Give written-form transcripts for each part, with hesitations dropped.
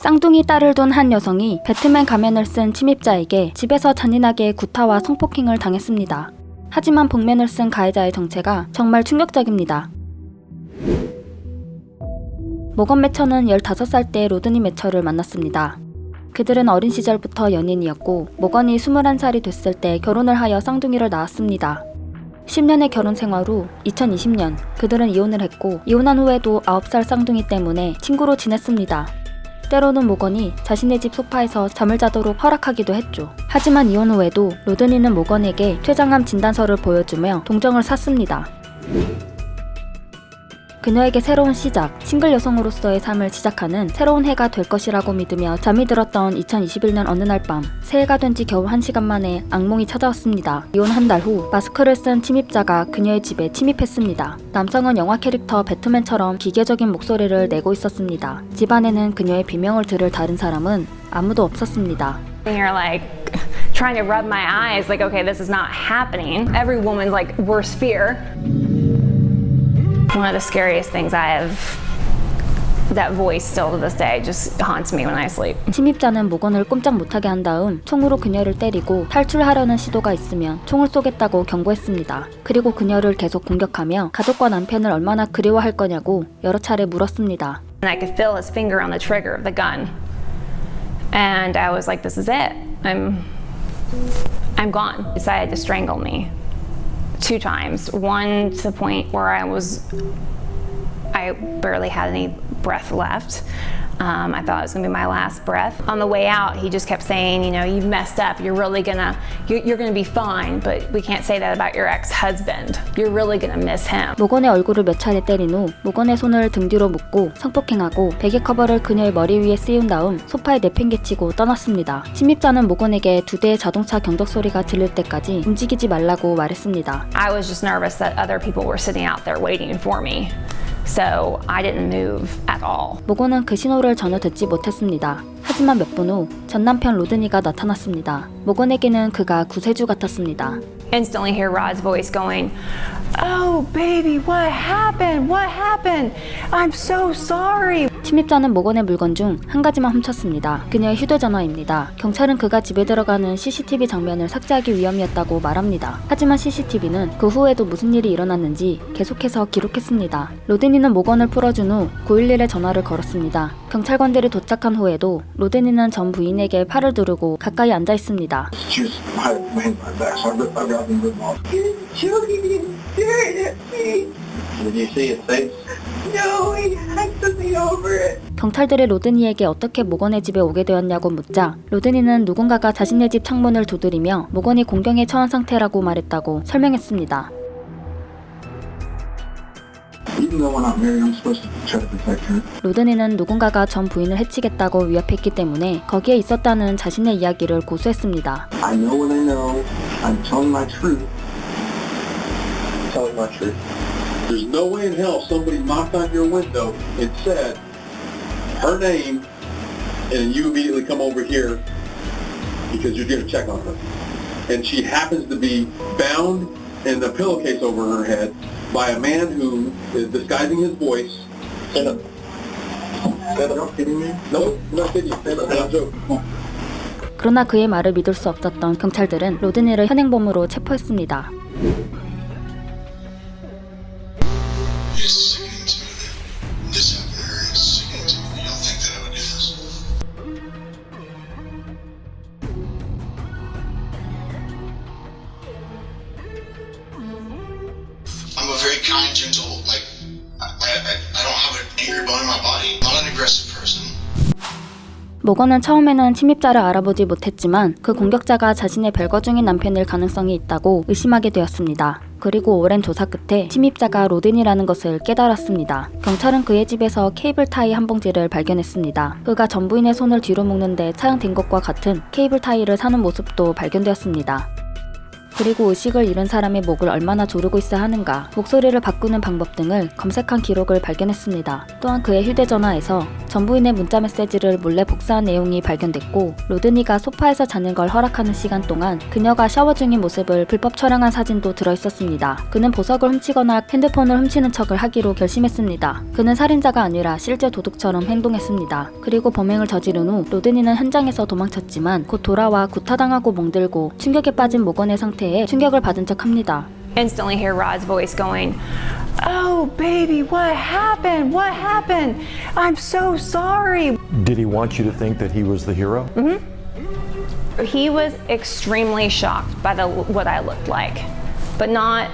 쌍둥이 딸을 둔 한 여성이 배트맨 가면을 쓴 침입자에게 집에서 잔인하게 구타와 성폭행을 당했습니다. 하지만 복면을 쓴 가해자의 정체가 정말 충격적입니다. 모건 매처는 15살 때 로드니 매처를 만났습니다. 그들은 어린 시절부터 연인이었고 모건이 21살이 됐을 때 결혼을 하여 쌍둥이를 낳았습니다. 10년의 결혼 생활 후 2020년 그들은 이혼을 했고 이혼한 후에도 9살 쌍둥이 때문에 친구로 지냈습니다. 때로는 모건이 자신의 집 소파에서 잠을 자도록 허락하기도 했죠. 하지만 이혼 후에도 로드니는 모건에게 췌장암 진단서를 보여주며 동정을 샀습니다. 그녀에게 새로운 시작, 싱글 여성으로서의 삶을 시작하는 새로운 해가 될 것이라고 믿으며 잠이 들었던 2021년 어느 날 밤, 새해가 된 지 겨우 1시간 만에 악몽이 찾아왔습니다. 이혼 한 달 후 마스크를 쓴 침입자가 그녀의 집에 침입했습니다. 남성은 영화 캐릭터 배트맨처럼 기계적인 목소리를 내고 있었습니다. 집안에는 그녀의 비명을 들을 다른 사람은 아무도 없었습니다. You're like trying to rub my eyes like, okay, this is not happening. Every woman's like worst fear. One of the scariest things I have, that voice still to this day just haunts me when I sleep. 침입자는 모건을 꼼짝 못하게 한 다음 총으로 그녀를 때리고 탈출하려는 시도가 있으면 총을 쏘겠다고 경고했습니다. 그리고 그녀를 계속 공격하며 가족과 남편을 얼마나 그리워할 거냐고 여러 차례 물었습니다. And I could feel his finger on the trigger of the gun. And I was like, this is it. I'm gone. He decided to strangle me. 2 times. One to the point where I barely had any breath left. I thought it was gonna be my last breath. On the way out, he just kept saying, you know, you've messed up. You're gonna be fine, but we can't say that about your ex-husband. You're really gonna miss him. 모건의 얼굴을 몇 차례 때린 후 모건의 손을 등 뒤로 묶고 성폭행하고 베개 커버를 그녀의 머리 위에 씌운 다음 소파에 내팽개치고 떠났습니다. 침입자는 모건에게 2대의 자동차 경적 소리가 들릴 때까지 움직이지 말라고 말했습니다. I was just nervous that other people were sitting out there waiting for me. So I didn't move at all. 모건은 그 신호를 전혀 듣지 못했습니다. 하지만 몇 분 후 전 남편 로드니가 나타났습니다. 모건에게는 그가 구세주 같았습니다. Instantly hear Rod's voice going, "Oh baby, what happened? What happened? I'm so sorry." 침입자는 모건의 물건 중 한 가지만 훔쳤습니다. 그녀의 휴대전화입니다. 경찰은 그가 집에 들어가는 CCTV 장면을 삭제하기 위함이었다고 말합니다. 하지만 CCTV는 그 후에도 무슨 일이 일어났는지 계속해서 기록했습니다. 로드니는 모건을 풀어준 후 911에 전화를 걸었습니다. 경찰관들이 도착한 후에도 로드니는 전 부인에게 팔을 두르고 가까이 앉아 있습니다. 경찰들이 로드니에게 어떻게 모건의 집에 오게 되었냐고 묻자 로드니는 누군가가 자신의 집 창문을 두드리며 모건이 공경에 처한 상태라고 말했다고 설명했습니다. 로드니는 누군가가 전 부인을 해치겠다고 위협했기 때문에 거기에 있었다는 자신의 이야기를 고수했습니다. There's no way in hell somebody knocked on your window and said her name and you immediately come over here because you're going to check on her. And she happens to be bound in a pillowcase over her head by a man who is disguising his voice. Stand up. Stand up. You're kidding me? No, I'm not kidding you. Stand up. I'm joking. 그러나 그의 말을 믿을 수 없었던 경찰들은 로드니를 현행범으로 체포했습니다. I'm a very kind, gentle, like, I don't have an angry bone in my body. I'm not an aggressive person. 모건은 처음에는 침입자를 알아보지 못했지만 그 공격자가 자신의 별거 중인 남편일 가능성이 있다고 의심하게 되었습니다. 그리고 오랜 조사 끝에 침입자가 로든이라는 것을 깨달았습니다. 경찰은 그의 집에서 케이블 타이 한 봉지를 발견했습니다. 그가 전 부인의 손을 뒤로 묶는데 사용된 것과 같은 케이블 타이를 사는 모습도 발견되었습니다. 그리고 의식을 잃은 사람의 목을 얼마나 조르고 있어야 하는가, 목소리를 바꾸는 방법 등을 검색한 기록을 발견했습니다. 또한 그의 휴대전화에서 전 부인의 문자 메시지를 몰래 복사한 내용이 발견됐고, 로드니가 소파에서 자는 걸 허락하는 시간 동안 그녀가 샤워 중인 모습을 불법 촬영한 사진도 들어있었습니다. 그는 보석을 훔치거나 핸드폰을 훔치는 척을 하기로 결심했습니다. 그는 살인자가 아니라 실제 도둑처럼 행동했습니다. 그리고 범행을 저지른 후 로드니는 현장에서 도망쳤지만 곧 돌아와 구타당하고 멍들고 충격에 빠진 모건의 상태에 충격을 받은 척합니다. Instantly hear Rod's voice going, "Oh, baby, what happened? What happened? I'm so sorry." Did he want you to think that he was the hero? He was extremely shocked by what I looked like, but not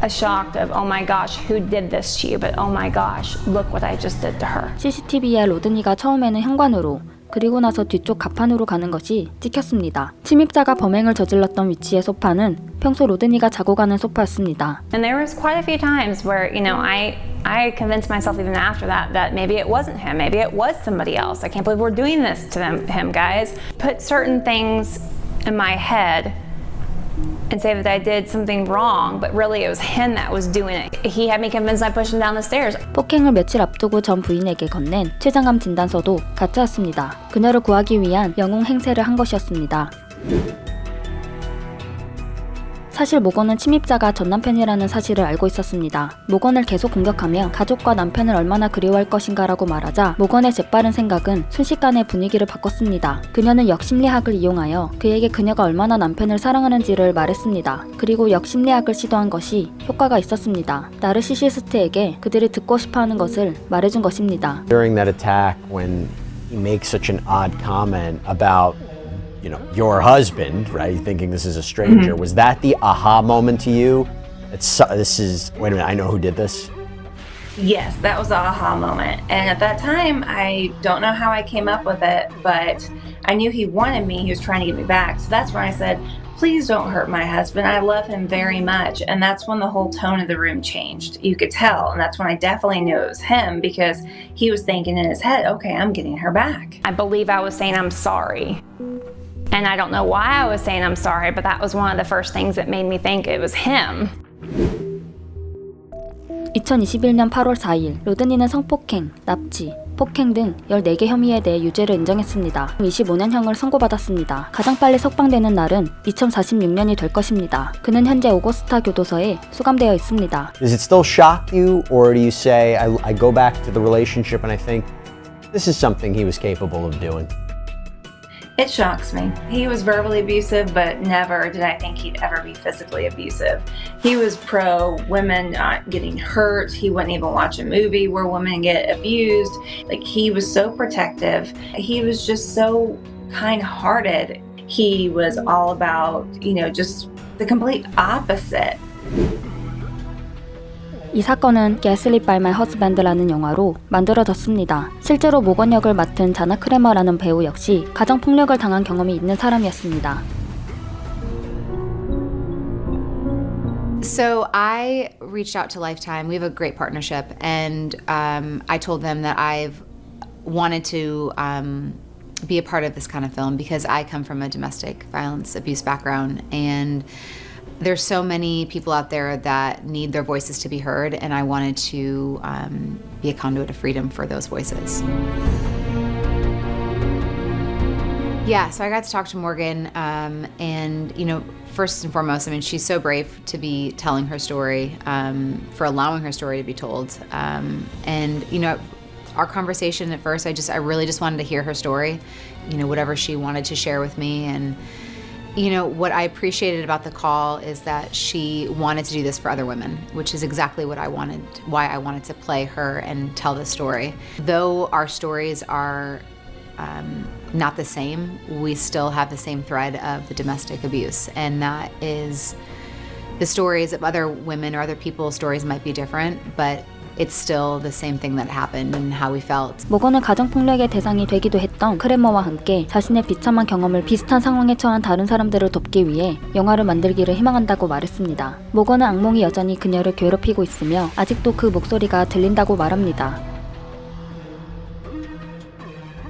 a shocked of, oh my gosh, who did this to you, but oh my gosh, look what I just did to her. CCTV에 로드니가 처음에는 현관으로, 그리고 나서 뒤쪽 가판으로 가는 것이 찍혔습니다. 침입자가 범행을 저질렀던 위치의 소파는 평소 로드니가 자고 가는 소파였습니다. And there was quite a few times where, I convinced myself even after that maybe it wasn't him, maybe it was somebody else. I can't believe we're doing this to him, guys. Put certain things in my head and say that I did something wrong, but really it was him that was doing it. He had me convinced I pushed him down the stairs. 폭행을 며칠 앞두고 전 부인에게 건넨 췌장암 진단서도 가짜였습니다. 그녀를 구하기 위한 영웅 행세를 한 것이었습니다. 사실 모건은 침입자가 전 남편이라는 사실을 알고 있었습니다. 모건을 계속 공격하며 가족과 남편을 얼마나 그리워할 것인가라고 말하자 모건의 재빠른 생각은 순식간에 분위기를 바꿨습니다. 그녀는 역심리학을 이용하여 그에게 그녀가 얼마나 남편을 사랑하는지를 말했습니다. 그리고 역심리학을 시도한 것이 효과가 있었습니다. 나르시시스트에게 그들이 듣고 싶어하는 것을 말해준 것입니다. During that attack, when he makes such an odd comment about your husband, right? Thinking this is a stranger. Was that the aha moment to you? Wait a minute, I know who did this. Yes, that was the aha moment. And at that time, I don't know how I came up with it, but I knew he wanted me. He was trying to get me back. So that's when I said, please don't hurt my husband. I love him very much. And that's when the whole tone of the room changed. You could tell. And that's when I definitely knew it was him because he was thinking in his head, okay, I'm getting her back. I believe I was saying I'm sorry. And I don't know why I was saying I'm sorry, but that was one of the first things that made me think it was him. 2021년 8월 4일, 로드니는 성폭행, 납치, 폭행 등 14개 혐의에 대해 유죄를 인정했습니다. 25년형을 선고받았습니다. 가장 빨리 석방되는 날은 2046년이 될 것입니다. 그는 현재 오거스타 교도소에 수감되어 있습니다. Does it still shock you, or do you say, I go back to the relationship and I think this is something he was capable of doing? It shocks me. He was verbally abusive, but never did I think he'd ever be physically abusive. He was pro women not getting hurt. He wouldn't even watch a movie where women get abused. Like, he was so protective. He was just so kind-hearted. He was all about, just the complete opposite. 이 사건은 Gaslit by My Husband라는 영화로 만들어졌습니다. 실제로 모건 역을 맡은 자나 크레머라는 배우 역시 가정폭력을 당한 경험이 있는 사람이었습니다. So I reached out to Lifetime. We have a great partnership, and I told them that I've wanted to be a part of this kind of film because I come from a domestic violence abuse background, and there's so many people out there that need their voices to be heard, and I wanted to be a conduit of freedom for those voices. Yeah, so I got to talk to Morgan, and first and foremost, she's so brave to be telling her story, for allowing her story to be told, and our conversation at first, I really just wanted to hear her story, whatever she wanted to share with me, and what I appreciated about the call is that she wanted to do this for other women, which is exactly what I wanted, why I wanted to play her and tell the story. Though our stories are not the same, we still have the same thread of the domestic abuse, and that is the stories of other women or other people's stories might be different, but it's still the same thing that happened and how we felt. 모건은 가정폭력의 대상이 되기도 했던 크레머와 함께 자신의 비참한 경험을 비슷한 상황에 처한 다른 사람들을 돕기 위해 영화를 만들기를 희망한다고 말했습니다. 모건은 악몽이 여전히 그녀를 괴롭히고 있으며 아직도 그 목소리가 들린다고 말합니다.